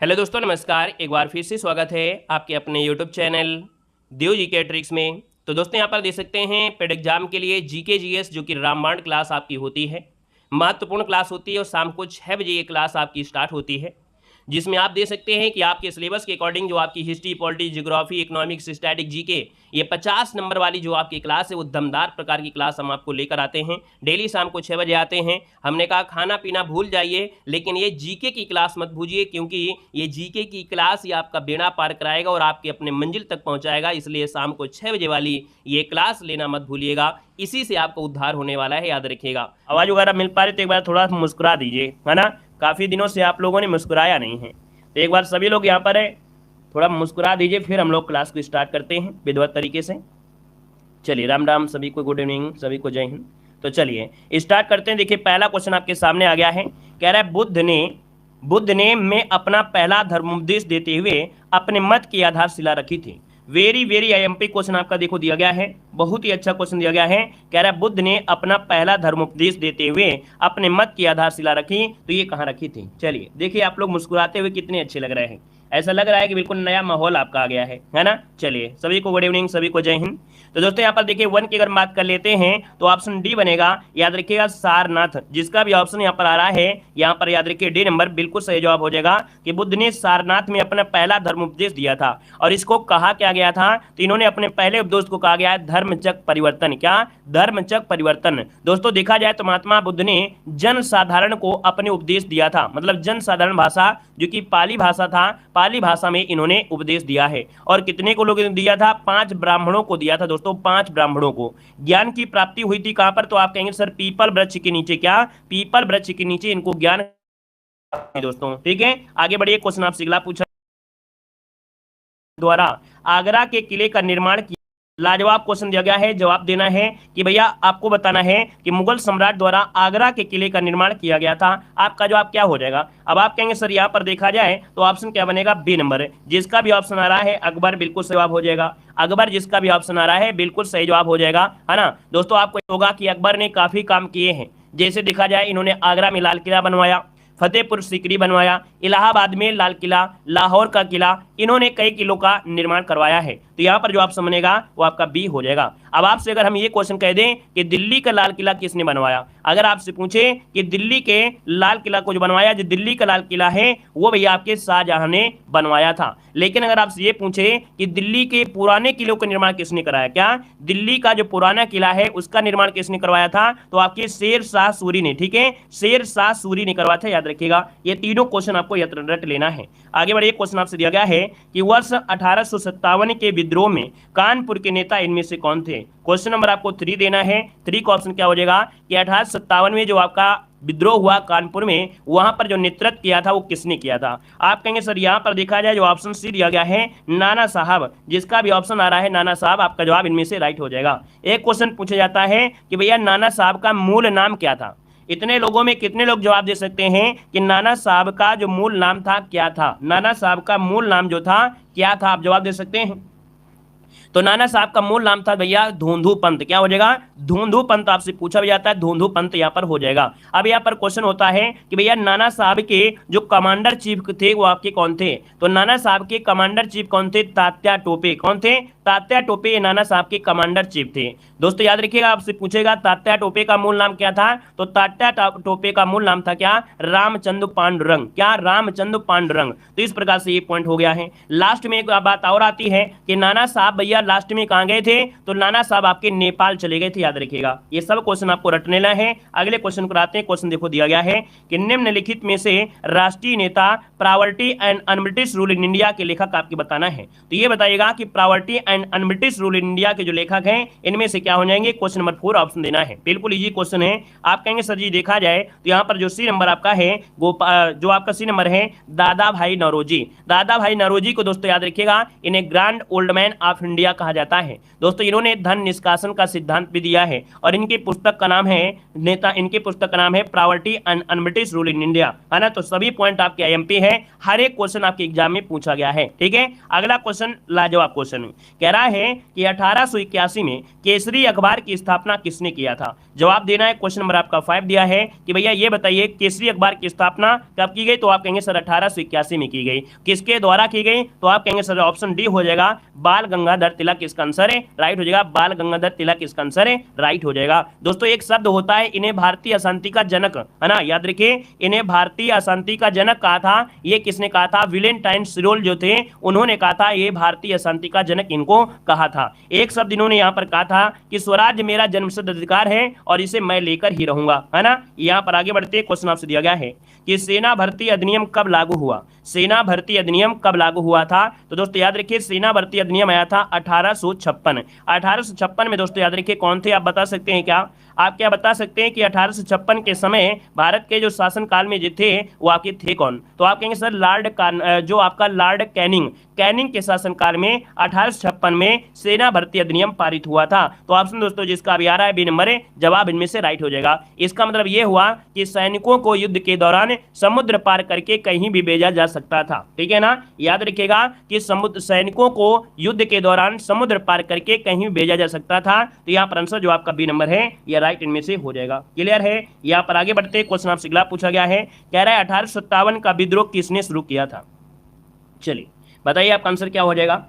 Hello दोस्तों, नमस्कार। एक बार फिर से स्वागत है आपके अपने यूट्यूब चैनल देव जी के ट्रिक्स में। तो दोस्तों यहाँ पर देख सकते हैं पेड एग्जाम के लिए जीके जीएस जो कि रामबाण क्लास आपकी होती है, महत्वपूर्ण क्लास होती है और शाम को 6 बजे ये क्लास आपकी स्टार्ट होती है, जिसमें आप देख सकते हैं कि आपके सिलेबस के अकॉर्डिंग जो आपकी history, polity, geography, economics, static, GK, ये 50 नंबर वाली जो आपकी क्लास है वो दमदार प्रकार की क्लास हम आपको लेकर आते हैं। डेली शाम को 6 बजे आते हैं। हमने कहा खाना पीना भूल जाइए, लेकिन ये जीके की क्लास मत भूलिए, क्योंकि ये जीके की क्लास ही आपका बेड़ा पार कराएगा और आपके अपने मंजिल तक पहुंचाएगा। इसलिए शाम को 6 बजे वाली ये क्लास लेना मत भूलिएगा, इसी से आपको उद्धार होने वाला है, याद रखिएगा। आवाज़ वगैरह मिल पा रही तो एक बार थोड़ा मुस्कुरा दीजिए, है ना। काफ़ी दिनों से आप लोगों ने मुस्कुराया नहीं है, तो एक बार सभी लोग यहाँ पर है थोड़ा मुस्कुरा दीजिए, फिर हम लोग क्लास को स्टार्ट करते हैं विधिवत तरीके से। चलिए, राम राम सभी को, गुड इवनिंग सभी को, जय हिंद। तो चलिए स्टार्ट करते हैं। देखिए पहला क्वेश्चन आपके सामने आ गया है, कह रहा है बुद्ध ने में अपना पहला धर्मोपदेश देते हुए अपने मत की आधारशिला रखी थी। वेरी आईएमपी क्वेश्चन आपका देखो दिया गया है, बहुत ही अच्छा क्वेश्चन दिया गया है। कह रहा है बुद्ध ने अपना पहला धर्मोपदेश देते हुए अपने मत की आधारशिला रखी, तो ये कहाँ रखी थी। चलिए देखिए, आप लोग मुस्कुराते हुए कितने अच्छे लग रहे हैं, ऐसा लग रहा है कि बिल्कुल नया माहौल आपका आ गया है ना। चलिए सभी को गुड इवनिंग, सभी को जय हिंद। तो दोस्तों यहाँ पर देखिए 1 की अगर बात कर लेते हैं तो ऑप्शन डी बनेगा, याद रखिएगा सारनाथ। जिसका भी ऑप्शन यहाँ पर आ रहा है, यहाँ पर याद रखिए डी नंबर बिल्कुल सही जवाब हो जाएगा कि बुद्ध ने सारनाथ में अपना पहला धर्मोपदेश दिया था। और इसको कहा क्या गया था, तो इन्होंने अपने पहले उपदेश को कहा गया है धर्मचक्र परिवर्तन। क्या? धर्मचक्र परिवर्तन। दोस्तों देखा जाए तो महात्मा बुद्ध ने जन साधारण को अपने उपदेश दिया था, मतलब जन साधारण भाषा जो कि पाली भाषा था, पाली भाषा में इन्होंने उपदेश दिया है। और कितने को लोगों ने दिया था? 5 ब्राह्मणों को दिया था दोस्तों, 5 ब्राह्मणों को। ज्ञान की प्राप्ति हुई थी कहां पर, तो आप कहेंगे सर पीपल वृक्ष के नीचे। क्या? पीपल वृक्ष के नीचे इनको ज्ञान दोस्तों। ठीक है, आगे बढ़िए। क्वेश्चन आपसे अगला पूछा, द्वारा आगरा के किले का निर्माण किया। लाजवाब क्वेश्चन दिया गया है, जवाब देना है कि भैया आपको बताना है कि मुगल सम्राट द्वारा आगरा के किले का निर्माण किया गया था। आपका जवाब क्या हो जाएगा? अब आप कहेंगे सर यहाँ पर देखा जाए तो ऑप्शन क्या बनेगा? B number. जिसका भी ऑप्शन आ रहा है अकबर, बिल्कुल सही जवाब हो जाएगा। अकबर जिसका भी ऑप्शन आ रहा है बिल्कुल सही जवाब हो जाएगा, है ना। दोस्तों आपको होगा कि अकबर ने काफी काम किए हैं। जैसे देखा जाए इन्होंने आगरा में लाल किला बनवाया, फतेहपुर सीकरी बनवाया, इलाहाबाद में लाल किला, लाहौर का किला, इन्होंने कई किलों का निर्माण करवाया है। तो यहाँ पर जो ऑप्शन बनेगा वो आपका बी हो जाएगा। अब आपसे अगर हम ये क्वेश्चन कह दें कि दिल्ली का लाल किला किसने बनवाया, अगर आपसे पूछे कि दिल्ली के लाल किला को जो बनवाया, जो दिल्ली का लाल किला है वो भैया आपके शाहजहां ने बनवाया था। लेकिन अगर आपसे ये पूछे कि दिल्ली के पुराने किलों का निर्माण किसने कराया, क्या दिल्ली का जो पुराना किला है उसका निर्माण किसने करवाया था, तो आपके शेर शाह सूरी ने। ठीक है, शेर शाह सूरी ने करवाया था, याद रखिएगा। ये तीनों क्वेश्चन आपको रट लेना है। आगे बढ़िए, क्वेश्चन आपसे दिया गया है कि वर्ष 1857 के विद्रोह में कानपुर के नेता इनमें से कौन थे। क्वेश्चन नंबर आपको 3 देना है। 3 का ऑप्शन क्या हो जाएगा कि 1857 में जो आपका विद्रोह हुआ कानपुर में, वहां पर जो नेतृत्व किया था वो किसने किया था। आप कहेंगे सर यहाँ पर देखा जाए जो ऑप्शन सी दिया गया है नाना साहब। जिसका भी ऑप्शन आ रहा है नाना साहब, आपका जवाब इनमें से राइट हो जाएगा। एक क्वेश्चन पूछा जाता है कि भैया नाना साहब का मूल नाम क्या था। इतने लोगों में कितने लोग जवाब दे सकते हैं कि नाना साहब का जो मूल नाम था क्या था। नाना साहब का मूल नाम जो था क्या था, आप जवाब दे सकते हैं। तो नाना साहब का मूल नाम था भैया धूंधू पंत। क्या हो जाएगा? धूंधू पंत। आपसे पूछा भी जाता है, धूंधू पंत यहाँ पर हो जाएगा। अब यहाँ पर क्वेश्चन होता है कि भैया नाना साहब के जो कमांडर चीफ थे वो आपके कौन थे, तो नाना साहब के कमांडर चीफ कौन थे? तात्या टोपे। कौन थे? तात्या टोपे नाना साहब के कमांडर चीफ थे। दोस्तों याद रखिएगा, आपसे पूछेगा तात्या टोपे का मूल नाम क्या था, तो तात्या टोपे का मूल नाम था क्या? रामचंद्र पांडुरंग। क्या? रामचंद्र पांडुरंग। तो इस प्रकार से ये पॉइंट हो गया है। लास्ट में एक बात और आती है कि नाना साहब भैया लास्ट में कहां गए थे, तो नाना साहब आपके नेपाल चले गए थे, याद रखिएगा। ये सब क्वेश्चन आपको रट लेना है। अगले क्वेश्चन को आते हैं। क्वेश्चन देखो दिया गया है कि निम्नलिखित में से राष्ट्रीय नेता property and un-British rule in India के लेखक आपके बताना है। तो ये बताइएगा कि property and un-British rule in India के जो लेखक हैं इनमें से क्या हो जाएंगे। क्वेश्चन नंबर 4 ऑप्शन देना है। बिल्कुल इजी क्वेश्चन है। आप कहेंगे सर जी देखा जाए तो यहाँ पर जो सी नंबर आपका है जो आपका सी नंबर है दादा भाई नौरोजी। दादा भाई नौरोजी को दोस्तों याद रखिएगा, इन्हें grand old man of India कहा जाता है। दोस्तों इन्होंने धन निष्कासन का सिद्धांत भी दिया है और इनकी पुस्तक का नाम है इनकी पुस्तक का नाम है property and un-British rule in India, है ना। तो सभी पॉइंट आपके आईएमपी है, हर एक क्वेश्चन आपके एग्जाम में पूछा गया है। ठीक है, अगला क्वेश्चन लाजवाब क्वेश्चन कह रहा है कि 1881 में केसरी अखबार की स्थापना किसने किया था। जवाब देना है, क्वेश्चन नंबर आपका 5 दिया है कि भैया ये बताइए केसरी अखबार की स्थापना कब की गई, तो आप कहेंगे सर 1881 में की गई। किसके द्वारा की गई, तो आप कहेंगे सर ऑप्शन डी हो जाएगा बाल गंगाधर तिलक, इसका आंसर है राइट हो जाएगा। बाल गंगाधर तिलक इसका आंसर है राइट हो जाएगा। दोस्तों एक शब्द होता है, इन्हें भारतीय अशांति का जनक, है ना, याद रखिए, इन्हें भारतीय अशांति का जनक कहा था। ये किसने कहा था, विलेंटाइन सिरोल जो थे उन्होंने कहा था ये भारतीय अशांति का जनक इनको कहा था। एक शब्द इन्होंने यहां पर कहा था कि स्वराज मेरा जन्मसिद्ध अधिकार है और इसे मैं लेकर ही रहूंगा, है ना। यहां पर आगे बढ़ते क्वेश्चन आपसे दिया गया है कि सेना भर्ती अधिनियम कब लागू हुआ। सेना भर्ती अधिनियम कब लागू हुआ था, तो दोस्तों याद रखिए सेना भर्ती अधिनियम आया था 1856। 1856 में दोस्तों याद रखिए कौन थे, आप बता सकते हैं क्या, आप क्या बता सकते हैं कि 1856 के समय भारत के जो शासन काल में जो थे वो आपके थे कौन, तो आप कहेंगे सर जो आपका लॉर्ड कैनिंग के शासन काल में 1856 में सेना भर्ती अधिनियम पारित हुआ था। तो ऑप्शन दोस्तों जिसका अभी आ रहा है बी नंबर है, जवाब इनमें से राइट हो जाएगा। इसका मतलब ये हुआ कि सैनिकों को युद्ध के दौरान समुद्र पार करके कहीं भी भेजा जा सकता था, ठीक है ना। याद रखिएगा कि सैनिकों को युद्ध के दौरान समुद्र पार करके कहीं भी भेजा जा सकता था। तो यहाँ पर आंसर जो आपका बी नंबर है यह राइट इनमें से हो जाएगा। क्लियर है। यहाँ पर आगे बढ़ते क्वेश्चन आपसे अगला पूछा गया है, कह रहा है 1857 का विद्रोह किसने शुरू किया था। चलिए बताइए आपका आंसर क्या हो जाएगा।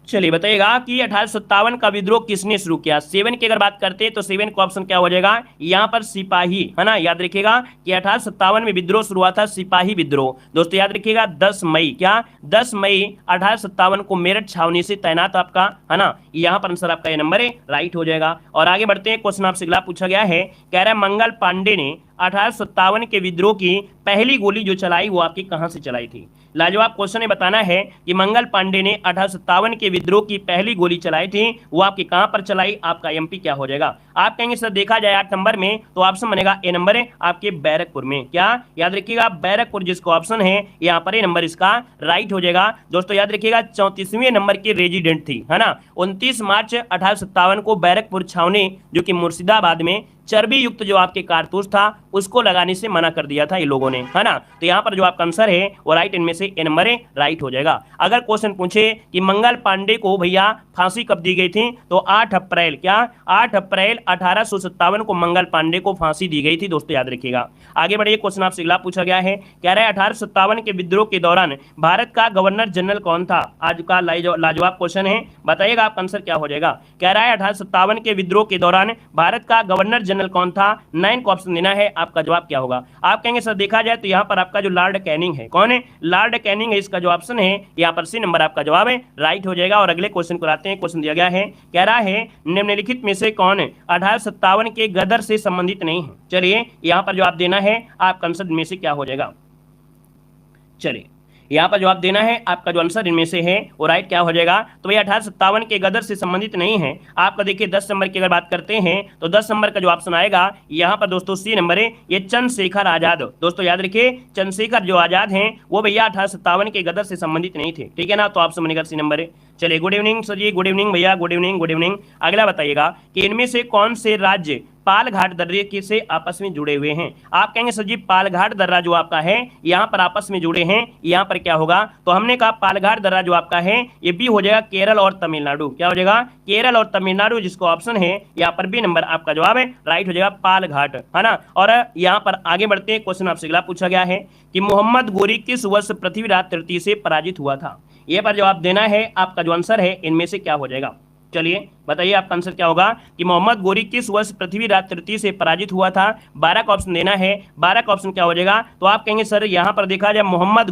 चलिए बताइएगा कि 1857 का विद्रोह किसने शुरू किया। 7 की अगर बात करते हैं तो 7 का ऑप्शन क्या हो जाएगा, यहाँ पर सिपाही, है ना। याद रखिएगा कि 1857 में विद्रोह शुरू हुआ था, सिपाही विद्रोह। दोस्तों याद रखिएगा 10 मई, क्या 10 मई 1857 को मेरठ छावनी से तैनात आपका, है ना। यहाँ पर आंसर आपका ये नंबर है राइट हो जाएगा। और आगे बढ़ते हैं क्वेश्चन आपसे अगला पूछा गया है, कह रहा है मंगल पांडे ने 1857 के विद्रोह की पहली गोली जो चलाई वो आपकी कहां से चलाई थी। लाजवाब क्वेश्चन है, बताना है कि मंगल पांडे ने 1857 के विद्रोह की पहली गोली चलाई थी वो आपकी कहां पर चलाई, आपका एमपी क्या हो जाएगा। आप कहेंगे सर देखा जाए 8 नंबर में, तो ऑप्शन बनेगा ए नंबर है आपके बैरकपुर में, क्या याद रखिएगा बैरकपुर जिसका ऑप्शन है यहाँ पर ए नंबर इसका राइट हो जाएगा। दोस्तों याद रखिएगा 34वें नंबर की रेजिडेंट थी, है ना। 29 मार्च 1857 को बैरकपुर छावनी जो कि मुर्शिदाबाद में चर्बी युक्त जो आपके कारतूस था उसको लगाने से मना कर दिया था ये लोगों ने, है ना। तो यहाँ पर जो आपका आंसर है वो राइट इनमें से ए नंबर है राइट हो जाएगा। अगर क्वेश्चन पूछे कि मंगल पांडे को भैया फांसी कब दी गई थी, तो 8 अप्रैल, क्या 8 अप्रैल 1857 को मंगल पांडे को फांसी दी गई थी। दोस्तों याद रखिएगा। आगे बढ़िए क्वेश्चन आपसे अगला पूछा गया है, कह रहा है 1857 के विद्रोह के दौरान भारत का गवर्नर जनरल कौन था। आज का लाजवाब क्वेश्चन है, बताइएगा आपका आंसर क्या हो जाएगा। कह रहा है 1857 के विद्रोह के दौरान भारत का गवर्नर जनरल कौन था। 9 को ऑप्शन देना है, आपका जवाब क्या होगा। आप कहेंगे सर देखा जाए तो यहाँ पर आपका जो लॉर्ड कैनिंग है, कौन है, लॉर्ड कैनिंग है, इसका जो ऑप्शन है यहाँ पर सी नंबर आपका जवाब है राइट हो जाएगा। और अगले क्वेश्चन को आते हैं, क्वेश्चन दिया गया है, कह रहा है निम्नलिखित में से कौन 1857 के गदर से संबंधित नहीं है। चलिए यहाँ पर जवाब देना है, आपका आंसर में से क्या हो जाएगा। चलिए यहाँ पर जवाब देना है, आपका जो आंसर इनमें से है वो राइट क्या हो जाएगा। तो भैया 1857 के गदर से संबंधित नहीं है। आपका देखिए 10 नंबर की अगर बात करते हैं तो 10 नंबर का जो ऑप्शन आएगा यहाँ पर दोस्तों सी नंबर है, ये चंद्रशेखर आजाद। दोस्तों याद रखिए चंद्रशेखर जो आजाद हैं वो भैया 1857 के गदर से संबंधित नहीं थे, ठीक है ना। तो ऑप्शन बनेगा सी नंबर है। चलिए गुड इवनिंग सर जी, गुड इवनिंग भैया, गुड इवनिंग गुड इवनिंग। अगला बताइएगा कि इनमें से कौन से राज्य पालघाट दर्रे से आपस में जुड़े हुए हैं। आप कहेंगे सर जी पालघाट दर्रा जो आपका है यहाँ पर आपस में जुड़े हैं, यहाँ पर क्या होगा, तो हमने कहा पालघाट दर्रा जो आपका है ये भी हो जाएगा केरल और तमिलनाडु, क्या हो जाएगा केरल और तमिलनाडु, जिसको ऑप्शन है यहाँ पर बी नंबर आपका जवाब है राइट हो जाएगा पालघाट, है ना। और यहाँ पर आगे बढ़ते हैं, क्वेश्चन आपसे अगला पूछा गया है कि मोहम्मद गोरी किस वर्ष पृथ्वीराज तृतीय से पराजित हुआ था। ये पर जवाब देना है, आपका जो आंसर है इनमें से क्या हो जाएगा। चलिए बताइए आपका आंसर क्या होगा कि मोहम्मद गोरी किस वर्ष पृथ्वीराज तृतीय से पराजित हुआ था। 12 का ऑप्शन देना है, 12 का ऑप्शन क्या हो जाएगा। तो आप कहेंगे सर यहाँ पर देखा जाए मोहम्मद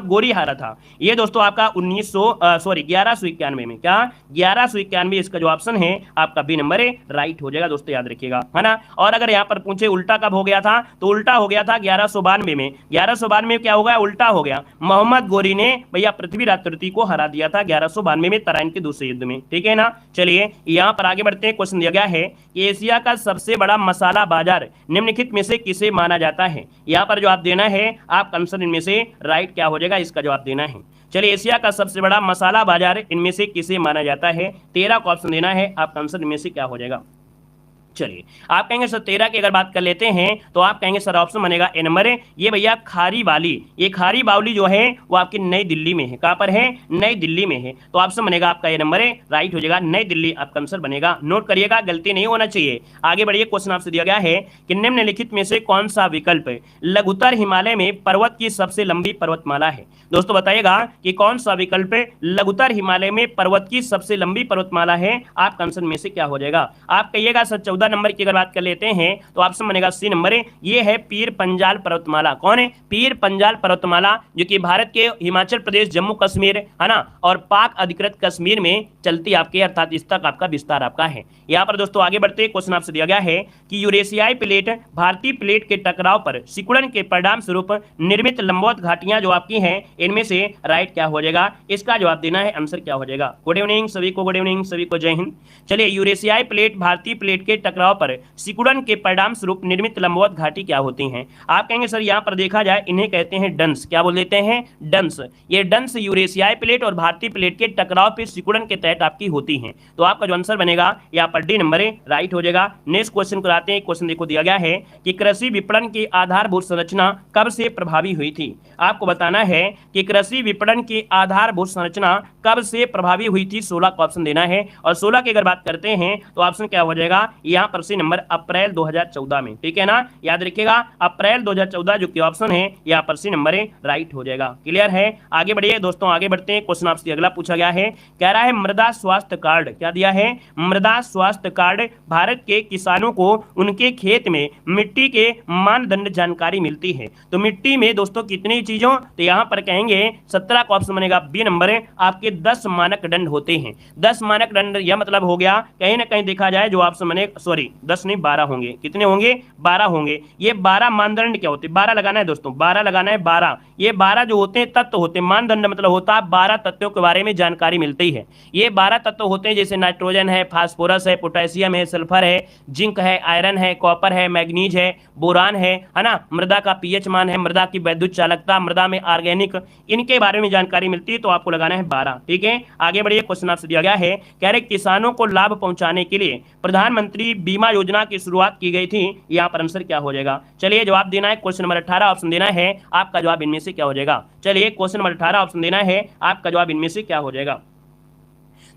गोरी हारा था। ये दोस्तों आपका 1191 में, क्या 1191, इसका जो ऑप्शन है आपका बी नंबर है राइट हो जाएगा। दोस्तों याद रखिएगा, है ना। और अगर यहाँ पर पूछे उल्टा कब हो गया था, तो उल्टा हो गया था 1192 में। 1192 में क्या होगा, उल्टा हो गया। मोहम्मद गोरी ने भैया पृथ्वीराज तृतीय को हरा दिया था 1192 में तराइन के दूसरे युद्ध में, ठीक है ना। चलिए यहाँ पर आगे बढ़ते हैं, क्वेश्चन दिया गया है कि एशिया का सबसे बड़ा मसाला बाजार निम्नलिखित में से किसे माना जाता है। यहाँ पर जवाब देना है, आप आंसर इनमें से राइट क्या हो जाएगा, इसका जवाब देना है। चलिए एशिया का सबसे बड़ा मसाला बाजार इनमें से किसे माना जाता है। 13 का ऑप्शन देना है, आपका आंसर इनमें से क्या हो जाएगा। चलिए, आप कहेंगे सर 13 की अगर बात कर लेते हैं तो आप कहेंगे सर ऑप्शन बनेगा ए नंबर है, ये भैया खारी बाली। ये खारी बावली जो है वो आपकी नई दिल्ली में है। कहां पर है? नई दिल्ली में है। तो ऑप्शन बनेगा आपका ए नंबर है, राइट हो जाएगा, नई दिल्ली आपका आंसर बनेगा। नोट करिएगा, गलती नहीं होना चाहिए। आगे बढ़िए, क्वेश्चन आपसे दिया गया है कि निम्नलिखित में से कौन सा विकल्प लघुत्तर हिमालय में पर्वत की सबसे लंबी पर्वतमाला है? दोस्तों बताइएगा कि कौन सा विकल्प लघुत्तर हिमालय में पर्वत की सबसे लंबी पर्वतमाला है। आपका आंसर में से क्या हो जाएगा? आप कहिएगा सर 14 नंबर की अगर बात कर लेते हैं तो ऑप्शन बनेगा सी नंबर है, ये है पीर पंजाल पर्वतमाला। कौन है? पीर पंजाल पर्वतमाला, जो कि भारत के हिमाचल प्रदेश, जम्मू कश्मीर है ना, और पाक अधिकृत कश्मीर में चलती आपके, अर्थात इस तक आपका विस्तार आपका है। यहाँ पर दोस्तों आगे बढ़ते क्वेश्चन आपसे दिया गया है कि यूरेशियाई प्लेट भारतीय प्लेट के टकराव पर सिकुड़न के परिणाम स्वरूप निर्मित लंबवत घाटियां जो आपकी हैं, इनमें से राइट क्या हो जाएगा? इसका जवाब देना है, आंसर क्या हो जाएगा? गुड इवनिंग सभी को, गुड इवनिंग सभी को, जय हिंद। चलिए, यूरेशियाई प्लेट भारतीय प्लेट के टकराव पर सिकुड़न के परिणाम स्वरूप निर्मित लंबवत घाटी क्या होती हैं? आप कहेंगे सर यहाँ पर देखा जाए इन्हें कहते हैं डंस। क्या बोल देते हैं? डंस। ये डंस यूरेशियाई प्लेट और भारतीय प्लेट के टकराव पे सिकुड़न के तहत आपकी होती हैं। तो आपका जो आंसर बनेगा यहाँ पर डी नंबर है, राइट हो जाएगा। नेक्स्ट क्वेश्चन कराते हैं। क्वेश्चन देखो दिया गया है कि कृषि विपणन की आधारभूत संरचना कब से प्रभावी हुई थी? आपको बताना है कि कृषि विपणन की आधारभूत संरचना कब से प्रभावी हुई थी। 16 का ऑप्शन देना है, और 16 की अगर बात करते हैं तो ऑप्शन क्या हो जाएगा? यहाँ पर सी नंबर, अप्रैल 2014 में। ठीक है ना, याद रखिएगा, अप्रैल 2014 जो कि ऑप्शन है यहाँ पर सी नंबर है, राइट हो जाएगा। क्लियर है? आगे बढ़िए दोस्तों, आगे बढ़ते हैं। क्वेश्चन आपसे अगला पूछा गया है, कह रहा है मृदा स्वास्थ्य कार्ड। क्या दिया है? मृदा स्वास्थ्य कार्ड भारत के किसानों को उनके खेत में मिट्टी के मानदंड जानकारी मिलती है। तो मिट्टी में दोस्तों कितनी चीजों, तो यहाँ पर कहेंगे 17 का ऑप्शन बनेगा बी नंबर है, आपके 10 मानक दंड होते हैं। 10 मानक दंड, यह मतलब हो गया कहीं ना कहीं देखा जाए जो ऑप्शन बने, सॉरी 10 नहीं 12 होंगे। कितने होंगे? 12 होंगे। ये 12 मानदंड क्या होते हैं? 12 लगाना है दोस्तों, 12 लगाना है, 12। ये 12 जो होते हैं तत्व होते हैं, मानदंड मतलब होता है 12 तत्वों के बारे में जानकारी मिलती है। ये 12 तत्व होते हैं, जैसे नाइट्रोजन है, फास्फोरस है, पोटेशियम है, सल्फर है, जिंक है, आयरन है, कॉपर है, मैग्नीज है, बोरान है ना, मृदा का पीएच मान है, मृदा की वैद्युत चालकता, मृदा में ऑर्गेनिक, इनके बारे में जानकारी मिलती है। तो आपको लगाना है 12। ठीक है, आगे बढ़िए। क्वेश्चन आपसे दिया गया है, कह रहे किसानों को लाभ पहुंचाने के लिए प्रधानमंत्री बीमा योजना की शुरुआत की गई थी। यहाँ पर आंसर क्या हो जाएगा? चलिए जवाब देना है, क्वेश्चन नंबर 18 ऑप्शन देना है, आपका जवाब इनमें से क्या हो जाएगा? चलिए क्वेश्चन नंबर 18 ऑप्शन देना है, आपका जवाब इनमें से क्या हो जाएगा?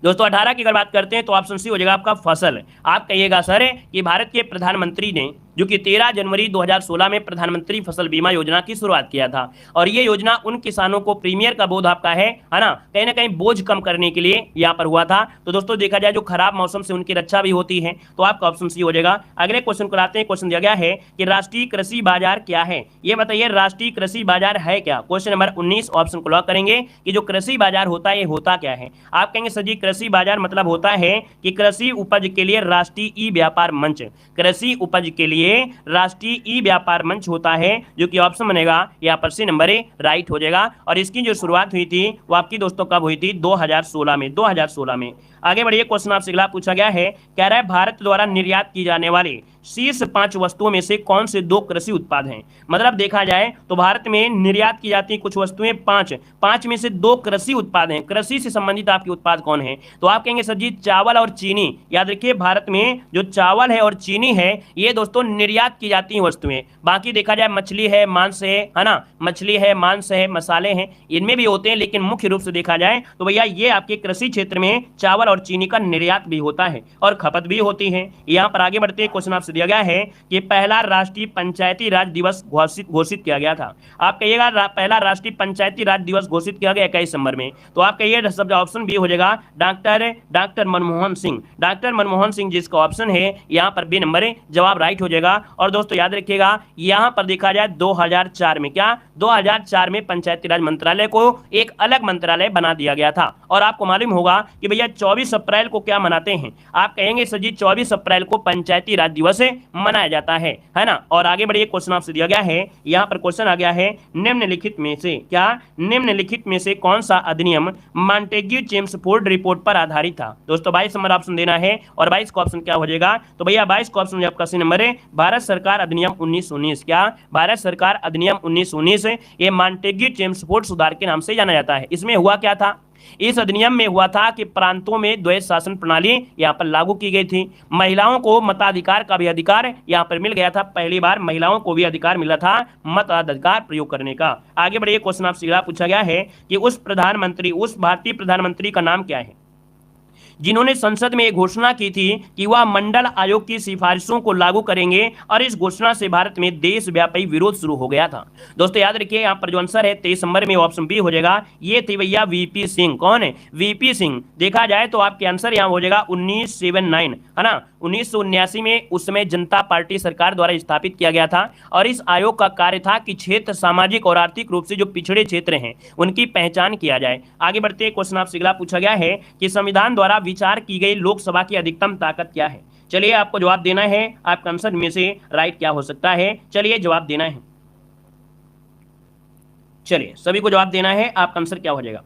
दोस्तों 18 की अगर बात करते हैं तो ऑप्शन सी हो जाएगा आपका फसल। आप कहिएगा सर कि भारत के प्रधानमंत्री ने जो कि 13 जनवरी 2016 में प्रधानमंत्री फसल बीमा योजना की शुरुआत किया था, और ये योजना उन किसानों को प्रीमियर का बोझ आपका है ना कहीं बोझ कम करने के लिए यहाँ पर हुआ था। तो दोस्तों देखा जाए जो खराब मौसम से उनकी रक्षा भी होती है। तो आपका ऑप्शन सी हो जाएगा। अगले क्वेश्चन को लाते हैं। क्वेश्चन दिया गया है कि राष्ट्रीय कृषि बाजार क्या है? ये बताइए राष्ट्रीय कृषि बाजार है क्या? क्वेश्चन नंबर 19 ऑप्शन को लॉक करेंगे कि जो कृषि बाजार होता है ये होता क्या है। आप कहेंगे सर जी कृषि बाजार मतलब होता है कि कृषि उपज के लिए राष्ट्रीय ई व्यापार मंच, कृषि उपज के लिए राष्ट्रीय ई व्यापार मंच होता है, जो कि ऑप्शन बनेगा यहाँ पर सी नंबर ए, राइट हो जाएगा। और इसकी जो शुरुआत हुई थी वो आपकी दोस्तों कब हुई थी? 2016 में, 2016 में। आगे बढ़िए। क्वेश्चन आपसे अगला पूछा गया है, कह रहा है भारत द्वारा निर्यात की जाने वाली शीर्ष 5 वस्तुओं में से कौन से 2 कृषि उत्पाद हैं? मतलब देखा जाए तो भारत में निर्यात की जाती कुछ वस्तुएं 5 में से 2 कृषि उत्पाद हैं। कृषि से संबंधित आपके उत्पाद कौन है? तो आप कहेंगे सर जी चावल और चीनी। याद रखिए भारत में जो चावल है और चीनी है ये दोस्तों निर्यात की जाती हैं वस्तुएं। बाकी देखा जाए मछली है, मांस है ना, मछली है, मांस है, मसाले हैं, इनमें भी होते हैं, लेकिन मुख्य रूप से देखा जाए तो भैया ये आपके कृषि क्षेत्र में चावल और चीनी का निर्यात भी होता है और खपत भी होती है। यहाँ पर आगे बढ़ते क्वेश्चन आपसे दिया गया है कि पहला राष्ट्रीय पंचायती राज दिवस घोषित किया गया था। आप कहिएगा पहला राष्ट्रीय पंचायती राज दिवस घोषित किया गया 21 दिसंबर में। तो आप कहिए सब ऑप्शन बी हो जाएगा डॉक्टर मनमोहन सिंह। डॉक्टर मनमोहन सिंह जिसका ऑप्शन है यहाँ पर बी नंबर है, जवाब राइट हो जाएगा। और दोस्तों याद रखिएगा यहाँ पर देखा जाए 2004 में, क्या 2004 में पंचायती राज मंत्रालय को एक अलग मंत्रालय बना दिया गया था। और आपको मालूम होगा कि भैया 24 अप्रैल को क्या मनाते हैं? आप कहेंगे सर जी 24 अप्रैल को पंचायती राज दिवस मनाया जाता है ना। और आगे बढ़िए। क्वेश्चन आपसे दिया गया है, यहाँ पर क्वेश्चन आ गया है निम्नलिखित में से, क्या निम्नलिखित में से कौन सा अधिनियम मॉन्टेग्यू चेम्सफोर्ड रिपोर्ट पर आधारित था? दोस्तों 22 नंबर ऑप्शन देना है, और 22 का ऑप्शन क्या हो जाएगा? तो भैया 22 का ऑप्शन आपका सी नंबर है, भारत सरकार अधिनियम 1919। क्या भारत सरकार अधिनियम 1919 ये मॉन्टेग्यू चेम्सफोर्ड सुधार के नाम से जाना जाता है। इसमें हुआ क्या था इस अधिनियम में हुआ था कि प्रांतों में द्वैध शासन प्रणाली यहाँ पर लागू की गई थी। महिलाओं को मताधिकार का भी अधिकार यहाँ पर मिल गया था, पहली बार महिलाओं को भी अधिकार मिला था मताधिकार प्रयोग करने का। आगे बढ़िए, क्वेश्चन आपसे पूछा गया है कि उस भारतीय प्रधानमंत्री का नाम क्या है जिन्होंने संसद में एक घोषणा की थी कि वह मंडल आयोग की सिफारिशों को लागू करेंगे, और इस घोषणा से भारत में देशव्यापी विरोध शुरू हो गया था। दोस्तों याद रखिए, यहाँ पर जो आंसर है 23 नंबर में ऑप्शन बी हो जाएगा। ये थे भैया वीपी सिंह। कौन है? वीपी सिंह। देखा जाए तो आपके आंसर यहाँ हो जाएगा 1979, है ना। 1979 में उस समय जनता पार्टी सरकार द्वारा स्थापित किया गया था, और इस आयोग का कार्य था कि क्षेत्र सामाजिक और आर्थिक रूप से जो पिछड़े क्षेत्र हैं उनकी पहचान किया जाए। आगे बढ़ते क्वेश्चन आपसे अगला पूछा गया है कि संविधान द्वारा विचार की गई लोकसभा की अधिकतम ताकत क्या है। चलिए आपको जवाब देना है, आपका आंसर में से राइट क्या हो सकता है, चलिए जवाब देना है। चलिए सभी को जवाब देना है, आपका आंसर क्या हो जाएगा।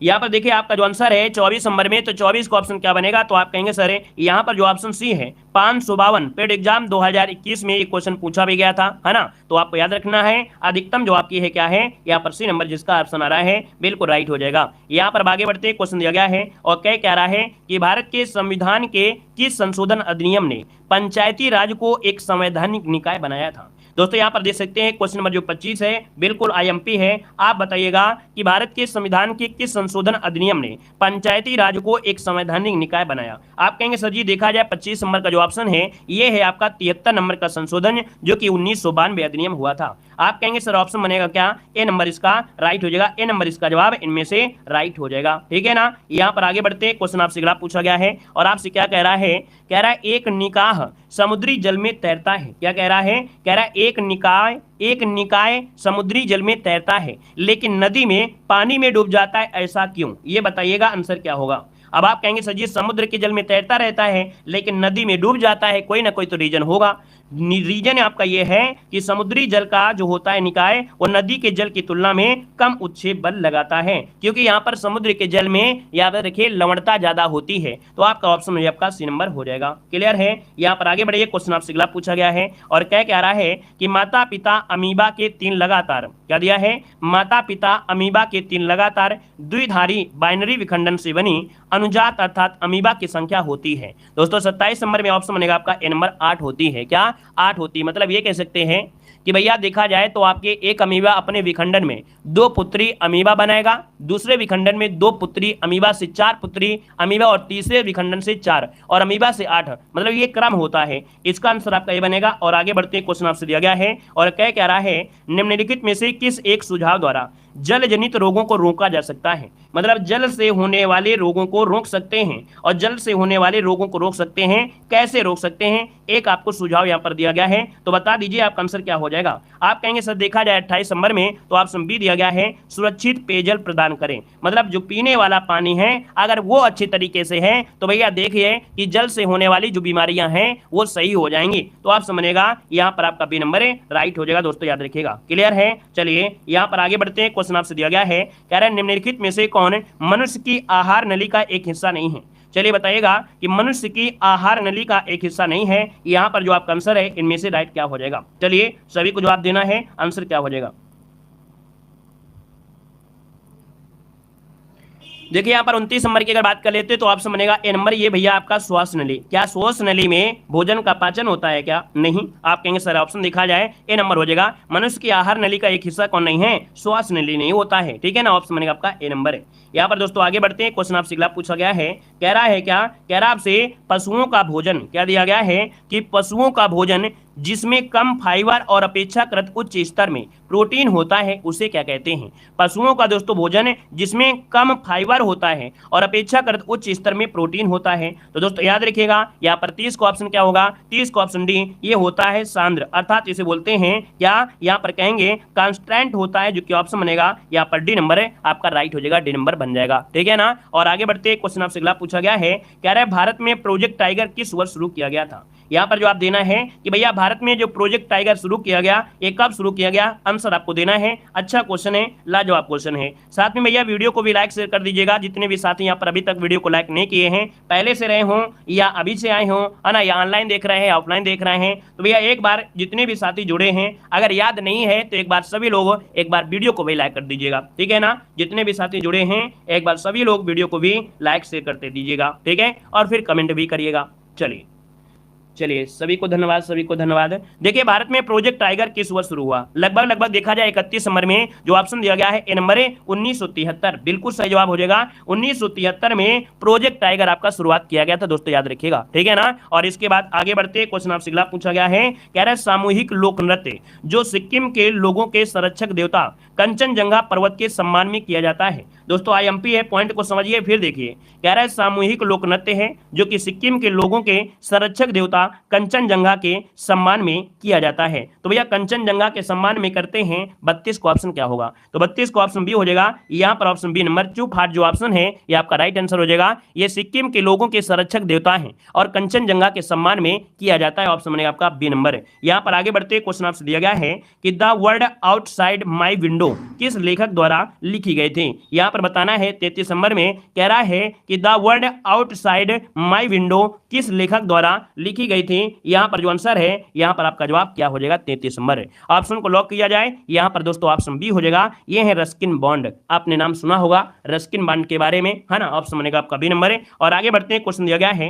यहाँ पर देखिए आपका जो आंसर है 24 नंबर में, तो 24 का ऑप्शन क्या बनेगा, तो आप कहेंगे सर यहाँ पर जो ऑप्शन सी है 552 पेड एग्जाम 2021 में एक क्वेश्चन पूछा भी गया था, है ना। तो आपको याद रखना है अधिकतम जो आपकी है क्या है, यहाँ पर सी नंबर जिसका ऑप्शन आ रहा है बिल्कुल राइट हो जाएगा। यहाँ पर आगे बढ़ते क्वेश्चन दिया गया है और कह रहा है कि भारत के संविधान के किस संशोधन अधिनियम ने पंचायती राज को एक संवैधानिक निकाय बनाया था। दोस्तों यहाँ पर देख सकते हैं क्वेश्चन नंबर जो 25 है बिल्कुल आईएमपी है। आप बताइएगा कि भारत के संविधान के किस संशोधन अधिनियम ने पंचायती राज को एक संवैधानिक निकाय बनाया। आप कहेंगे सर जी देखा जाए 25 नंबर का जो ऑप्शन है ये है आपका 73 नंबर का संशोधन जो कि 1992 अधिनियम हुआ था। आप कहेंगे सर ऑप्शन बनेगा क्या, ए नंबर इसका राइट हो जाएगा। ए नंबर इसका जवाब इनमें से राइट हो जाएगा, ठीक है ना। यहाँ पर आगे बढ़ते क्वेश्चन आपसे अगला पूछा गया है और आपसे क्या कह रहा है, कह रहा है एक निकाय समुद्री जल में तैरता है। क्या कह रहा है, कह रहा है एक निकाय समुद्री जल में तैरता है लेकिन नदी में पानी में डूब जाता है, ऐसा क्यों? ये बताइएगा आंसर क्या होगा। अब आप कहेंगे सर जी समुद्र के जल में तैरता रहता है लेकिन नदी में डूब जाता है, कोई ना कोई तो रीजन होगा। रीजन आपका ये है कि समुद्री जल का जो होता है निकाय वो नदी के जल की तुलना में कम उत्क्षेप बल लगाता है, क्योंकि यहाँ पर समुद्र के जल में याद रखिए लवणता ज्यादा होती है। तो आपका ऑप्शन आपका सी नंबर हो जाएगा। क्लियर है। यहाँ पर आगे बढ़िए क्वेश्चन आपसे अगला पूछा गया है और क्या रहा है कि माता पिता अमीबा के 3 लगातार, क्या दिया है, माता पिता अमीबा के 3 लगातार द्विधारी बाइनरी विखंडन से बनी अनुजात अर्थात अमीबा की संख्या होती है। दोस्तों 27 नंबर में ऑप्शन बनेगा आपका ए नंबर 8 होती है। क्या 8 होती है? मतलब ये कह सकते हैं कि भैया देखा जाए तो आपके एक अमीबा अपने विखंडन में 2 पुत्री अमीबा बनाएगा, दूसरे विखंडन में 2 पुत्री अमीबा से 4 पुत्री अमीबा और तीसरे विखंडन से 4 और अमीबा से 8। मतलब ये क्रम होता है। इसका आंसर आपका ये बनेगा। और आगे बढ़ते क्वेश्चन आपसे दिया गया है और क्या रहा है, निम्नलिखित में से किस एक सुझाव द्वारा जल जनित रोगों को रोका जा सकता है। मतलब जल से होने वाले रोगों को रोक सकते हैं और जल से होने वाले रोगों को रोक सकते हैं, कैसे रोक सकते हैं, एक आपको सुझाव यहाँ पर दिया गया है। तो बता दीजिए आपका आंसर क्या हो जाएगा। आप कहेंगे सर देखा जाए 28 नंबर में तो ऑप्शन बी दिया गया है सुरक्षित पेयजल प्रदान करें। मतलब जो पीने वाला पानी है अगर वो अच्छे तरीके से है तो भैया देखिए कि जल से होने वाली जो बीमारियां हैं वो सही हो जाएंगी। तो आप समझेगा यहाँ पर आपका बी नंबर राइट हो जाएगा। दोस्तों याद रखिएगा। क्लियर है। चलिए यहाँ पर आगे बढ़ते हैं। क्वेश्चन आपसे दिया गया है, कह रहा है निम्नलिखित में से कौन मनुष्य की आहार नली का एक हिस्सा नहीं है। चलिए बताइएगा कि मनुष्य की आहार नली का एक हिस्सा नहीं है। यहाँ पर जो आपका आंसर है इनमें से राइट क्या हो जाएगा। चलिए सभी को जवाब देना है, आंसर क्या हो जाएगा। देखिए यहाँ पर 29 नंबर की अगर बात कर लेते हैं तो ऑप्शन बनेगा ए नंबर। ये भैया आपका श्वास नली। क्या श्वास नली में भोजन का पाचन होता है क्या? नहीं। आप कहेंगे सर ऑप्शन देखा जाए ए नंबर हो जाएगा। मनुष्य की आहार नली का एक हिस्सा कौन नहीं है? श्वास नली नहीं होता है, ठीक है ना। ऑप्शन बनेगा आपका ए नंबर है। यहाँ पर दोस्तों आगे बढ़ते हैं। क्वेश्चन आपसे अगला पूछा गया है, कह रहा है क्या, कह रहा आपसे पशुओं का भोजन, क्या दिया गया है कि पशुओं का भोजन जिसमें कम फाइबर और अपेक्षाकृत उच्च स्तर में प्रोटीन होता है उसे क्या कहते हैं। पशुओं का दोस्तों भोजन जिसमें कम फाइबर होता है और अपेक्षाकृत उच्च स्तर में प्रोटीन होता है। तो दोस्तों याद रखिएगा यहाँ पर 30 का ऑप्शन क्या होगा, 30 का ऑप्शन डी ये होता है सांद्र, अर्थात इसे बोलते हैं क्या, यहाँ पर कहेंगे कांस्टेंट होता है, जो कि ऑप्शन बनेगा यहाँ पर डी नंबर है आपका राइट हो जाएगा, डी नंबर बन जाएगा, ठीक है ना। और आगे बढ़ते क्वेश्चन आपसे अगला पूछा गया है, कह रहा है भारत में प्रोजेक्ट टाइगर किस वर्ष शुरू किया गया था। यहाँ पर जो आप देना है कि भैया भारत में जो प्रोजेक्ट टाइगर शुरू किया गया ये कब शुरू किया गया, आंसर आपको देना है। अच्छा क्वेश्चन है, लाजवाब क्वेश्चन है। साथ में भैया वीडियो को भी लाइक शेयर कर दीजिएगा। जितने भी साथी यहाँ पर अभी तक वीडियो को लाइक नहीं किए हैं, पहले से रहे हों या अभी से आए हों, है ना, या ऑनलाइन देख रहे हैं ऑफलाइन देख रहे हैं, तो भैया एक बार जितने भी साथी जुड़े हैं अगर याद नहीं है तो एक बार सभी लोग एक बार वीडियो को भी लाइक कर दीजिएगा, ठीक है ना। जितने भी साथी जुड़े हैं एक बार सभी लोग वीडियो को भी लाइक शेयर करते दीजिएगा, ठीक है, और फिर कमेंट भी करिएगा। चलिए चलिए, सभी को धन्यवाद, सभी को धन्यवाद। देखिए भारत में प्रोजेक्ट टाइगर किस वर्ष शुरू हुआ, लगभग देखा जाए 31 नंबर में जो ऑप्शन दिया गया है ए नंबर है 1973, बिल्कुल सही जवाब हो जाएगा। 1973 में प्रोजेक्ट टाइगर आपका शुरुआत किया गया था दोस्तों, याद रखिएगा, ठीक है ना। और इसके बाद आगे बढ़ते क्वेश्चन आपसे अगला पूछा गया है, कह रहा है सामूहिक लोक नृत्य जो सिक्किम के लोगों के संरक्षक देवता कंचनजंगा पर्वत के सम्मान में किया जाता है। दोस्तों आईएमपी है, पॉइंट को समझिए फिर देखिए। कह रहा है सामूहिक लोक नृत्य है जो कि सिक्किम के लोगों के संरक्षक देवता कंचनजंगा के सम्मान में किया जाता है। तो भैया कंचनजंगा के सम्मान में करते हैं, 32 का ऑप्शन क्या होगा, तो 32 का ऑप्शन बी हो जाएगा। यहाँ पर ऑप्शन बी नंबर चुपहाट जो ऑप्शन है ये आपका राइट आंसर हो जाएगा। ये सिक्किम के लोगों के संरक्षक देवता हैं और कंचनजंगा के सम्मान में किया जाता है, ऑप्शन बनेगा आपका बी नंबर। यहाँ पर आगे बढ़ते क्वेश्चन आपसे दिया गया है कि the world outside my window किस लेखक द्वारा लिखी गई थी। यहाँ पर बताना है 33 नंबर में कह रहा है कि the world outside my window किस लेखक द्वारा लिखी गई थी। यहाँ पर जो आंसर है यहाँ पर आपका जवाब क्या हो जाएगा, 33 नंबर। ऑप्शन को लॉक किया जाए, यहाँ पर दोस्तों ऑप्शन बी हो जाएगा। ये है रस्किन बॉन्ड, आपने नाम सुना होगा रस्किन बॉन्ड के बारे में, है ना, ऑप्शन बनेगा आपका बी नंबर। और आगे बढ़ते हैं, क्वेश्चन दिया गया है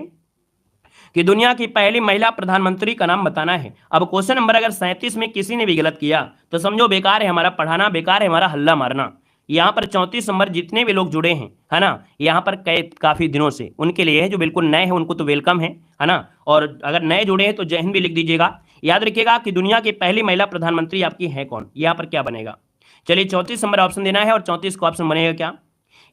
कि दुनिया की पहली महिला प्रधानमंत्री का नाम बताना है। अब क्वेश्चन नंबर अगर 37 में किसी ने भी गलत किया तो समझो बेकार है हमारा पढ़ाना, बेकार है हमारा हल्ला मारना। यहाँ पर 34 नंबर जितने भी लोग जुड़े हैं, है ना, यहाँ पर काफी दिनों से, उनके लिए है। जो बिल्कुल नए हैं उनको तो वेलकम है ना, और अगर नए जुड़े हैं तो जय हिंद भी लिख दीजिएगा। याद रखिएगा कि दुनिया की पहली महिला प्रधानमंत्री आपकी है कौन, यहाँ पर क्या बनेगा। चलिए 34 नंबर ऑप्शन देना है और 34 का ऑप्शन बनेगा क्या,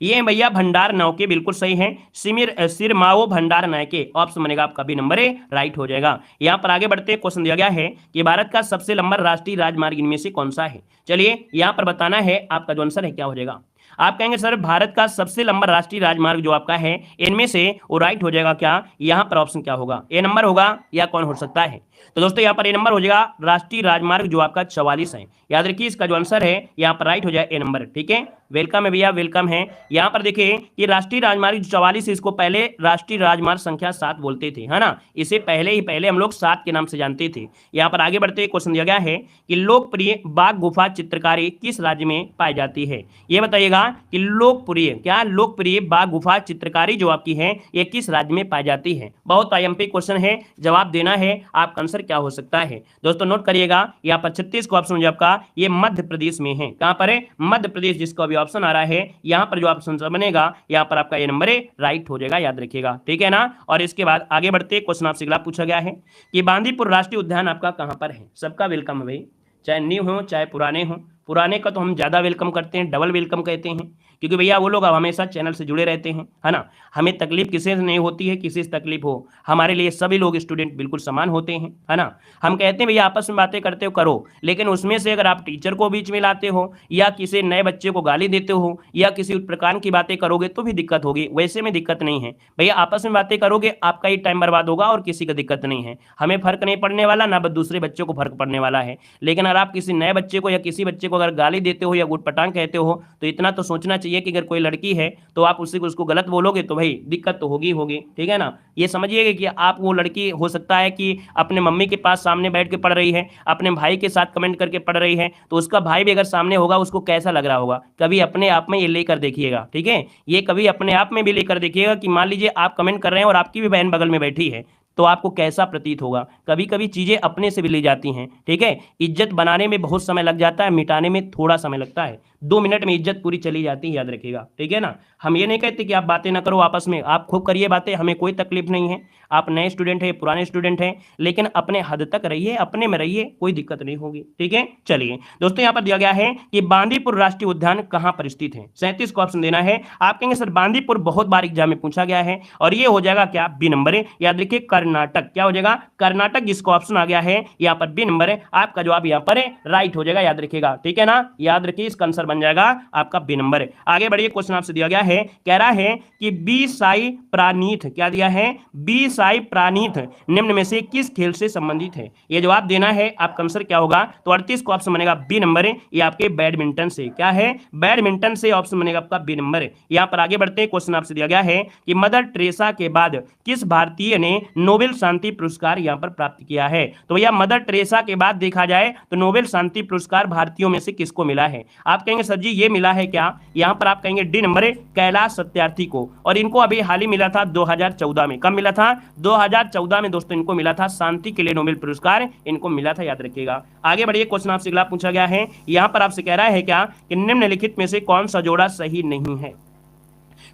ये भैया भंडार नायके, बिल्कुल सही है। सिरमाओ भंडार नायके, ऑप्शन बनेगा आपका बी नंबर है, राइट हो जाएगा। यहाँ पर आगे बढ़ते क्वेश्चन दिया गया है कि भारत का सबसे लंबा राष्ट्रीय राजमार्ग इनमें से कौन सा है। चलिए यहाँ पर बताना है, आपका जो आंसर है क्या हो जाएगा। आप कहेंगे सर भारत का सबसे लंबा राष्ट्रीय राजमार्ग जो आपका है इनमें से वो राइट हो जाएगा क्या, यहाँ पर ऑप्शन क्या होगा, ए नंबर होगा या कौन हो सकता है। तो दोस्तों यहाँ पर ए नंबर हो जाएगा, राष्ट्रीय राजमार्ग जो आपका 44 है। याद रखिए इसका जो आंसर है यहाँ पर राइट हो जाए ए नंबर, ठीक है। वेलकम है भैया, वेलकम है। यहाँ पर देखिए कि राष्ट्रीय राजमार्ग 44, इसको पहले राष्ट्रीय राजमार्ग संख्या 7 बोलते थे, है ना, इसे पहले हम लोग 7 के नाम से जानते थे। यहाँ पर आगे बढ़ते क्वेश्चन दिया गया है कि लोकप्रिय बाघ गुफा चित्रकारी किस राज्य में पाई जाती है। ये बताइएगा कि लोकप्रिय बाघ गुफा चित्रकारी जो आपकी है ये किस राज्य में पाई जाती है। बहुत आईएमपी क्वेश्चन है, जवाब देना है, आपका आंसर क्या हो सकता है दोस्तों नोट करिएगा। यहाँ पर 36 का ऑप्शन जो आपका ये मध्य प्रदेश में है। कहां पर है, मध्य प्रदेश, जिसको अभी ऑप्शन आ रहा है यहाँ पर जो ऑप्शन बनेगा यहाँ पर आपका ये नंबर है, राइट हो जाएगा, याद रखिएगा, ठीक है ना। और इसके बाद आगे बढ़ते क्वेश्चन आपसे अगला पूछा गया है कि बांदीपुर राष्ट्रीय उद्यान आपका कहां पर है। सबका वेलकम है भाई, चाहे न्यू हो चाहे पुराने हो। पुराने का तो हम ज़्यादा वेलकम करते हैं, डबल वेलकम कहते हैं, क्योंकि भैया वो लोग अब हमेशा चैनल से जुड़े रहते हैं, है ना। हमें तकलीफ किसी से नहीं होती है, किसी से तकलीफ हो, हमारे लिए सभी लोग स्टूडेंट बिल्कुल समान होते हैं, है ना। हम कहते हैं भैया आपस में बातें करते हो करो, लेकिन उसमें से अगर आप टीचर को बीच में लाते हो या किसी नए बच्चे को गाली देते हो या किसी प्रकार की बातें करोगे तो भी दिक्कत होगी। वैसे में दिक्कत नहीं है भैया, आपस में बातें करोगे आपका ही टाइम बर्बाद होगा और किसी का दिक्कत नहीं है। हमें फर्क नहीं पड़ने वाला, ना दूसरे बच्चों को फर्क पड़ने वाला है। लेकिन अगर आप किसी नए बच्चे को या किसी बच्चे को अगर गाली देते हो या गुटपटांग कहते हो तो इतना तो सोचना चाहिए कि अगर कोई लड़की है तो आप उसको गलत बोलोगे तो भाई दिक्कत तो होगी, ठीक है ना। ये समझिएगा कि आप वो लड़की हो सकता है कि अपने मम्मी के पास सामने बैठ के पढ़ रही है, अपने भाई के साथ कमेंट करके पढ़ रही है, तो उसका भाई भी अगर सामने होगा उसको कैसा लग रहा होगा। कभी अपने आप में ये लेकर देखिएगा, ठीक है, ये कभी अपने आप में भी लेकर देखिएगा कि मान लीजिए आप कमेंट कर रहे हैं और आपकी भी बहन बगल में बैठी है तो आपको कैसा प्रतीत होगा। कभी कभी चीजें अपने से भी ली जाती हैं, ठीक है। इज्जत बनाने में बहुत समय लग जाता है, मिटाने में थोड़ा समय लगता है। 2 मिनट में इज्जत पूरी चली जाती है, याद रखिएगा, ठीक है ना। हम ये नहीं कहते कि आप बातें ना करो आपस में, आप खूब करिए बातें, हमें कोई तकलीफ नहीं है। आप नए स्टूडेंट हैं, पुराने स्टूडेंट हैं, लेकिन अपने हद तक रहिए, अपने में रहिए, कोई दिक्कत नहीं होगी, ठीक है। चलिए दोस्तों यहाँ पर दिया गया है कि बांदीपुर राष्ट्रीय उद्यान कहाँ पर स्थित है। 37 को ऑप्शन देना है। आप कहेंगे सर बांदीपुर बहुत बार एग्जाम में पूछा गया है और ये हो जाएगा क्या, बी नंबर है। याद रखिए कर्नाटक, क्या हो जाएगा, कर्नाटक, जिसको ऑप्शन आ गया है यहाँ पर बी नंबर है। आपका जवाब यहाँ पर राइट हो जाएगा, याद रखिएगा, ठीक है ना। याद रखिए इसका आंसर बन जाएगा आपका बी नंबर है। आगे बढ़िए, क्वेश्चन आपसे दिया गया है, कह रहा है कि बी साई प्रानीथ, क्या दिया है, बी साई प्रानीत निम्न में से किस खेल से संबंधित है? ये जवाब देना है, आपका आंसर क्या होगा? तो 38 को ऑप्शन बनेगा बी नंबर, ये आपके बैडमिंटन से। क्या है? बैडमिंटन से ऑप्शन बनेगा आपका बी नंबर। यहाँ पर आगे बढ़ते हैं, क्वेश्चन आपसे दिया गया है कि मदर टेरेसा के बाद किस भारतीय ने नोबेल शांति पुरस्कार यहाँ पर प्राप्त किया है? तो भैया मदर टेरेसा के बाद देखा जाए तो नोबेल शांति पुरस्कार भारतीयों में से किसको मिला है? आप कहेंगे सर जी ये मिला है क्या? यहाँ पर आप कहेंगे डी नंबर, कैलाश सत्यार्थी को। और इनको अभी हाल ही मिला था 2014 में। कब मिला था? 2014 में दोस्तों इनको मिला था, शांति के लिए नोबेल पुरस्कार इनको मिला था, याद रखिएगा। आगे बढ़िए, क्वेश्चन आपसे अगला पूछा गया है, यहाँ पर आपसे कह रहा है क्या कि निम्नलिखित में से कौन सा जोड़ा सही नहीं है?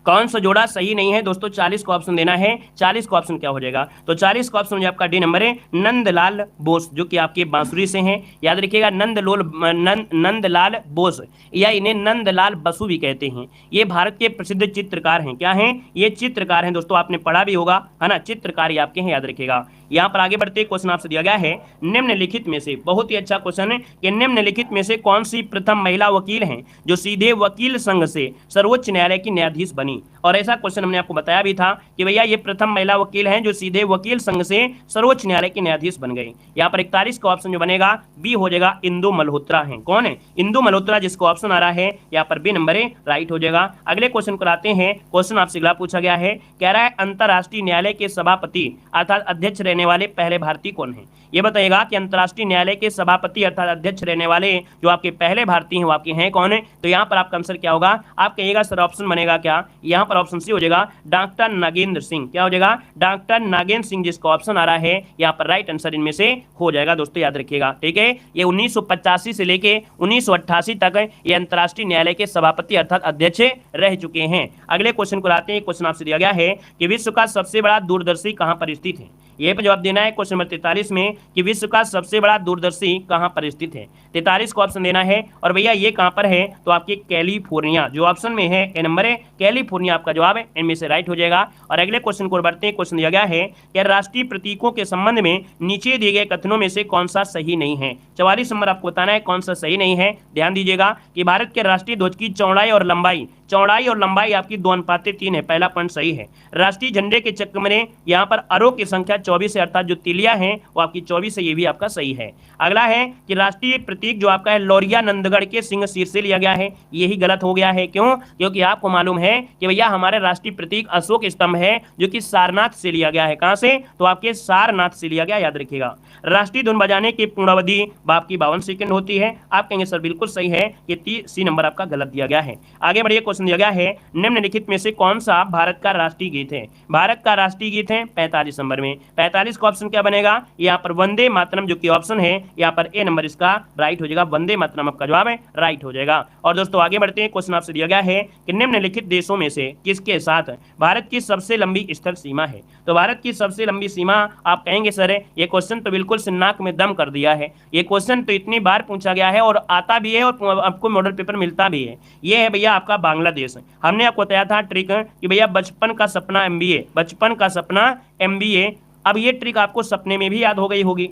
कौन सा जोड़ा सही नहीं है दोस्तों? 40 को ऑप्शन देना है। 40 का ऑप्शन क्या हो जाएगा? तो 40 का ऑप्शन आपका डी नंबर है, नंदलाल बोस, जो कि आपके बांसुरी से हैं, याद रखिएगा। नंदलाल बोस या इन्हें नंदलाल बसु भी कहते हैं। ये भारत के प्रसिद्ध चित्रकार हैं। क्या हैं? ये चित्रकार हैं दोस्तों, आपने पढ़ा भी होगा, है ना, चित्रकार आपके हैं, याद रखिएगा। यहाँ पर आगे बढ़ते क्वेश्चन आपसे दिया गया है, निम्नलिखित में से, बहुत ही अच्छा क्वेश्चन है कि निम्नलिखित में से कौन सी प्रथम महिला वकील हैं जो सीधे वकील संघ से सर्वोच्च न्यायालय की न्यायाधीश बनी? और ऐसा क्वेश्चन हमने आपको बताया भी था कि भैया ये प्रथम महिला वकील हैं जो सीधे वकील संघ से सर्वोच्च न्यायालय की न्यायाधीश बन गई। यहाँ पर 41 का ऑप्शन जो बनेगा बी हो जाएगा, इंदु मल्होत्रा है। कौन है? इंदु मल्होत्रा, जिसको ऑप्शन आ रहा है यहाँ पर बी नंबर राइट हो जाएगा। अगले क्वेश्चन को आते हैं, क्वेश्चन आपसे अगला पूछा गया है, कह रहा है अंतरराष्ट्रीय न्यायालय के सभापति अर्थात अध्यक्ष रहने वाले पहले भारतीय कौन है? ये बताइएगा कि अंतरराष्ट्रीय न्यायालय के सभापति अर्थात अध्यक्ष रहने वाले जो आपके पहले भारतीय हैं वो आपके हैं कौन है? तो यहाँ पर आपका आंसर क्या होगा? आप कहिएगा सर ऑप्शन बनेगा क्या? यहाँ पर ऑप्शन सी हो जाएगा, डॉक्टर नागेंद्र सिंह। क्या हो जाएगा? डॉक्टर नागेंद्र सिंह, जिसका ऑप्शन आ रहा है यहाँ पर राइट आंसर इनमें से हो जाएगा दोस्तों, याद रखिएगा। ठीक है, ये 1985 से लेके 1988 तक ये अंतरराष्ट्रीय न्यायालय के सभापति अर्थात अध्यक्ष रह चुके हैं। अगले क्वेश्चन को लाते हैं, क्वेश्चन आपसे दिया गया है कि विश्व का सबसे बड़ा दूरदर्शी कहाँ पर स्थित है? ये पर जवाब देना है क्वेश्चन नंबर 43 में कि विश्व का सबसे बड़ा दूरदर्शी कहां पर स्थित है? 43 को ऑप्शन देना है। और भैया ये कहां पर है? तो आपके कैलिफोर्निया, जो ऑप्शन में है ए नंबर है, कैलिफोर्निया आपका जवाब है, इनमें से राइट हो जाएगा। और अगले क्वेश्चन को बढ़ते हैं, क्वेश्चन दिया गया है कि राष्ट्रीय प्रतीकों के संबंध में नीचे दिए गए कथनों में से कौन सा सही नहीं है? 44 नंबर आपको बताना है कौन सा सही नहीं है। ध्यान दीजिएगा कि भारत के राष्ट्रीय ध्वज की चौड़ाई और लंबाई आपकी 2:3 है, पहला पॉइंट सही है। राष्ट्रीय झंडे के चक्र में यहाँ पर अरो की संख्या 24 है, अर्थात जो तिलिया हैं वो आपकी 24 है, ये भी आपका सही है। अगला है कि राष्ट्रीय प्रतीक जो आपका है लौरिया नंदगढ़ के सिंह शीर से लिया गया है, यही गलत हो गया है। क्यों? क्योंकि आपको मालूम है कि भैया हमारे राष्ट्रीय प्रतीक अशोक स्तंभ है, जो कि सारनाथ से लिया गया है। कहां से? तो आपके सारनाथ से लिया गया, याद रखिएगा। राष्ट्रीय धुन बजाने की पूर्णावधि आपकी 52 सेकंड होती है। आप कहेंगे सर बिल्कुल सही है, कि सी नंबर आपका गलत दिया गया है। आगे बढ़िए, क्वेश्चन दिया गया है, निम्नलिखित में से कौन सा भारत का राष्ट्रीय गीत है? भारत का राष्ट्रीय गीत है 45 नंबर में। 45 का ऑप्शन क्या बनेगा? यहाँ पर वंदे मातरम, जो कि ऑप्शन है यहाँ पर ए नंबर इसका राइट हो जाएगा। वंदे मातरम आपका जवाब है, राइट हो जाएगा। और दोस्तों आगे बढ़ते हैं, क्वेश्चन आपसे दिया गया है कि निम्नलिखित देशों में से किसके साथ भारत की सबसे लंबी स्थल सीमा है? तो भारत की सबसे लंबी सीमा, आप कहेंगे सर ये क्वेश्चन तो बिल्कुल नाक में दम कर दिया है। ये क्वेश्चन तो इतनी बार पूछा गया है और आता भी है और आपको मॉडल पेपर मिलता भी है। ये है भैया आपका बांग्लादेश। हमने आपको बताया था ट्रिक कि भैया बचपन का सपना MBA, बचपन का सपना MBA। अब ये ट्रिक आपको सपने में भी याद हो गई होगी।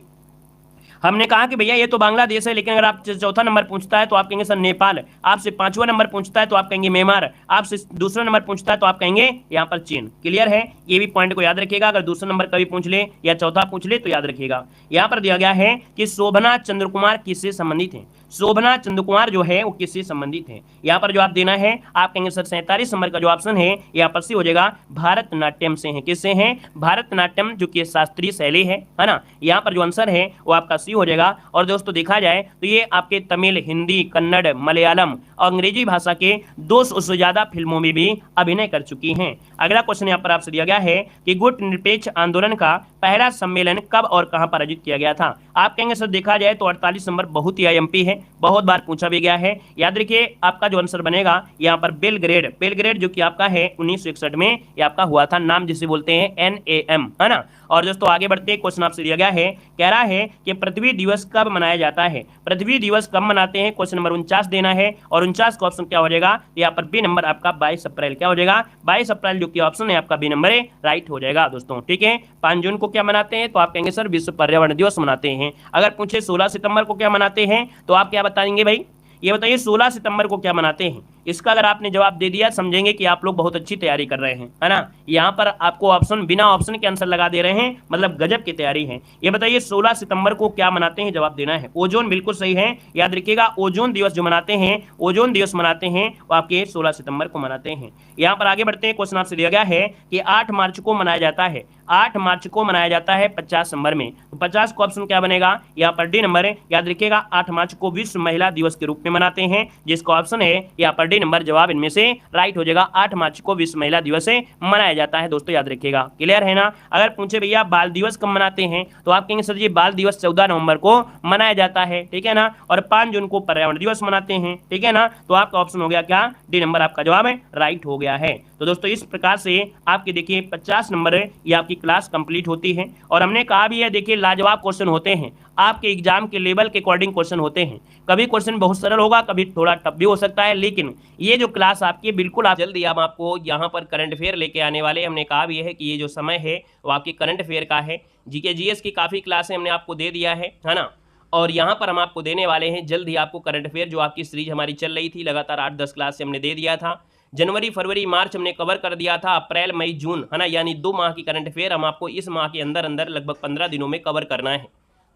हमने कहा कि भैया ये तो बांग्लादेश है, लेकिन अगर आप चौथा नंबर पूछता है तो आप कहेंगे सर नेपाल, आपसे पांचवा नंबर पूछता है तो आप कहेंगे म्यांमार, आपसे दूसरा नंबर पूछता है तो आप कहेंगे यहाँ पर चीन। क्लियर है? ये भी पॉइंट को याद रखिएगा, अगर दूसरा नंबर कभी पूछ ले या चौथा पूछ ले तो याद रखिएगा। यहाँ पर दिया गया है कि शोभना चंद्र कुमार किससे संबंधित है? शोभना चंद्र कुमार जो है वो किससे संबंधित है? यहाँ पर जवाब देना है, आप कहेंगे सर 47 नंबर का जो ऑप्शन है यहाँ पर सी हो जाएगा, भारतनाट्यम से है। किससे है? भारतनाट्यम, जो कि शास्त्रीय शैली है ना। यहाँ पर जो आंसर है वो आपका सी हो जाएगा। और दोस्तों देखा जाए तो ये आपके तमिल, हिंदी, कन्नड़, मलयालम और अंग्रेजी भाषा के 200 से ज्यादा फिल्मों में भी अभिनय कर चुकी हैं। अगला क्वेश्चन यहाँ पर आपसे दिया गया है कि गुट निरपेक्ष आंदोलन का पहला सम्मेलन कब और कहां पर आयोजित किया गया था? आप कहेंगे सर देखा जाए तो 48 नंबर बहुत ही IMP है, बहुत बार पूछा भी गया है। याद रखिए आपका जो आंसर बनेगा यहाँ पर बेलग्रेड, बेलग्रेड जो कि आपका है 1961 में ये आपका हुआ था, नाम जिसे बोलते हैं NAM, है ना। और दोस्तों आगे बढ़ते हैं, क्वेश्चन आपसे दिया गया है, कह रहा है कि पृथ्वी दिवस कब मनाया जाता है? पृथ्वी दिवस कब मनाते हैं? क्वेश्चन नंबर 49 देना है। और 49 का ऑप्शन क्या हो जाएगा? यहाँ पर बी नंबर आपका 22 अप्रैल। क्या हो जाएगा? 22 अप्रैल, जो कि ऑप्शन है आपका बी नंबर है, राइट हो जाएगा दोस्तों। ठीक है, 5 जून को क्या मनाते हैं? तो आप कहेंगे सर विश्व पर्यावरण दिवस मनाते हैं। अगर पूछे 16 सितंबर को क्या मनाते हैं तो आप क्या बताएंगे भाई? ये बताइए 16 सितंबर को क्या मनाते हैं? इसका अगर आपने जवाब दे दिया समझेंगे कि आप लोग बहुत अच्छी तैयारी कर रहे हैं, है ना। यहाँ पर आपको ऑप्शन बिना ऑप्शन के आंसर लगा दे रहे हैं, मतलब गजब की तैयारी है। ये बताइए 16 सितंबर को क्या मनाते हैं? जवाब देना है। ओजोन, बिल्कुल सही है। याद रखिएगा ओजोन दिवस जो मनाते हैं, ओजोन दिवस मनाते हैं वो आपके 16 सितंबर को मनाते हैं। यहाँ पर आगे बढ़ते हैं। क्वेश्चन आपसे दिया गया है कि 8 मार्च को मनाया जाता है, 8 मार्च को मनाया जाता है 50 नंबर में, तो 50 को ऑप्शन क्या बनेगा? यहाँ पर डी नंबर है। याद रखिएगा 8 मार्च को विश्व महिला दिवस के रूप में मनाते हैं, जिसका ऑप्शन है यहाँ पर डी नंबर। जवाब इनमें से राइट हो जाएगा। 8 मार्च को विश्व महिला दिवस मनाया जाता है दोस्तों, याद रखिएगा। क्लियर है ना। अगर पूछे भैया बाल दिवस कब मनाते हैं, तो आप कहेंगे सर जी बाल दिवस 14 नवंबर को मनाया जाता है, ठीक है ना। और 5 जून को पर्यावरण दिवस मनाते हैं, ठीक है ना। तो आपका ऑप्शन हो गया क्या? डी नंबर आपका जवाब है, राइट हो गया है। तो दोस्तों इस प्रकार से आपके देखिए 50 नंबर ये आपकी क्लास कंप्लीट होती है। और हमने कहा भी है देखिए लाजवाब क्वेश्चन होते हैं, आपके एग्जाम के लेवल के अकॉर्डिंग क्वेश्चन होते हैं। कभी क्वेश्चन बहुत सरल होगा, कभी थोड़ा टफ भी हो सकता है, लेकिन ये जो क्लास आपकी बिल्कुल आप जल्दी हम आपको यहाँ पर करंट अफेयर लेके आने वाले। हमने कहा भी है कि ये जो समय है वो आपकी करंट अफेयर का है। जीके जीएस की काफ़ी क्लासें हमने आपको दे दिया है ना। और यहाँ पर हम आपको देने वाले हैं जल्द ही आपको करंट अफेयर, जो आपकी सीरीज हमारी चल रही थी लगातार 8-10 क्लास से हमने दे दिया था। जनवरी फरवरी मार्च हमने कवर कर दिया था, अप्रैल मई जून, है ना, यानी 2 माह की करंट अफेयर हम आपको इस माह के अंदर अंदर लगभग 15 दिनों में कवर करना है।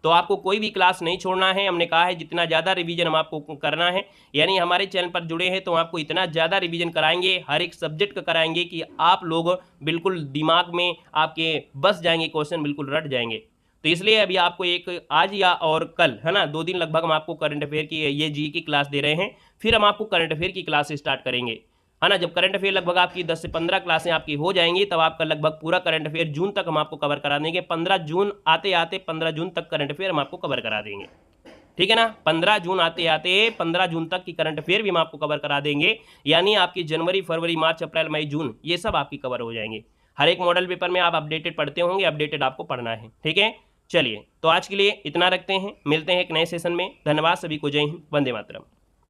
तो आपको कोई भी क्लास नहीं छोड़ना है। हमने कहा है जितना ज़्यादा रिवीजन हम आपको करना है, यानी हमारे चैनल पर जुड़े हैं तो आपको इतना ज़्यादा रिवीजन कराएंगे, हर एक सब्जेक्ट का कराएंगे कि आप लोग बिल्कुल दिमाग में आपके बस जाएंगे, क्वेश्चन बिल्कुल रट जाएंगे। तो इसलिए अभी आपको एक आज या और कल, है ना, 2 दिन लगभग हम आपको करंट अफेयर की ये जी की क्लास दे रहे हैं। फिर हम आपको करंट अफेयर की क्लास स्टार्ट करेंगे, है ना। जब करंट अफेयर लगभग आपकी 10 से 15 क्लासें आपकी हो जाएंगी, तब आपका लगभग पूरा करंट अफेयर जून तक हम आपको कवर करा देंगे। 15 जून आते आते 15 जून तक करंट अफेयर हम आपको कवर करा देंगे, ठीक है ना। 15 जून आते आते 15 जून तक की करंट अफेयर भी हम आपको कवर करा देंगे, यानी आपकी जनवरी फरवरी मार्च अप्रैल मई जून ये सब आपकी कवर हो जाएंगे। हर एक मॉडल पेपर में आप अपडेटेड पढ़ते होंगे, अपडेटेड आपको पढ़ना है, ठीक है। चलिए तो आज के लिए इतना रखते हैं, मिलते हैं एक नए सेशन में। धन्यवाद सभी को, जय हिंद, वंदे मातरम।